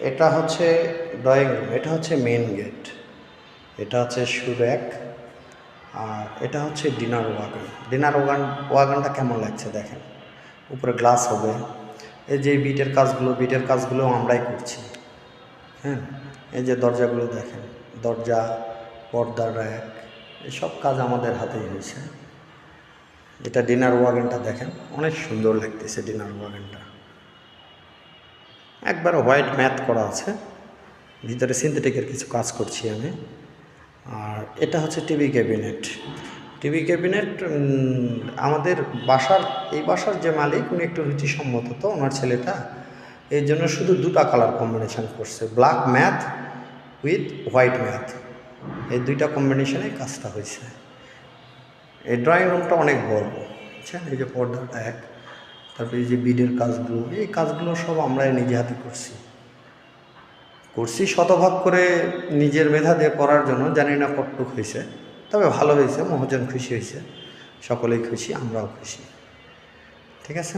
এটা হচ্ছে drawing room, এটা হচ্ছে মেন গেট, এটা হচ্ছে শু র্যাক, আর এটা হচ্ছে ডিনার ওয়াগন। ডিনার ওয়াগনটা কেমন লাগছে দেখেন, উপরে গ্লাস হবে। এই যে বিটের কাজগুলো আমরাই করছি। হ্যাঁ, এই যে দরজাগুলো দেখেন, দরজা, পর্দার র্যাক, এসব কাজ আমাদের হাতেই হয়েছে। এটা ডিনার ওয়াগনটা দেখেন, অনেক সুন্দর লাগতেছে ডিনার ওয়াগনটা। একবার হোয়াইট ম্যাথ করা আছে, ভিতরে সিনথেটিকের কিছু কাজ করছি আমি। আর এটা হচ্ছে টিভি ক্যাবিনেট। টিভি ক্যাবিনেট আমাদের এই বাসার যে মালিক উনি একটু রুচিসম্মত, তো ওনার ছেলেটা এই জন্য শুধু দুটা কালার কম্বিনেশন করছে, black math with white math, এই দুইটা কম্বিনেশনে কাজটা হয়েছে। এই ড্রয়িং রুমটা অনেক বড়, বুঝছেন। এই যে পর্দাটা এক, তারপরে এই যে বিডের কাজগুলো, এই কাজগুলো সব আমরাই নিজে হাতে করছি শতভাগ করে নিজের মেধা দিয়ে করার জন্য। জানি না কতটুক হয়েছে, তবে ভালো হয়েছে, মহাজন খুশি হয়েছে, সকলেই খুশি, আমরাও খুশি। ঠিক আছে।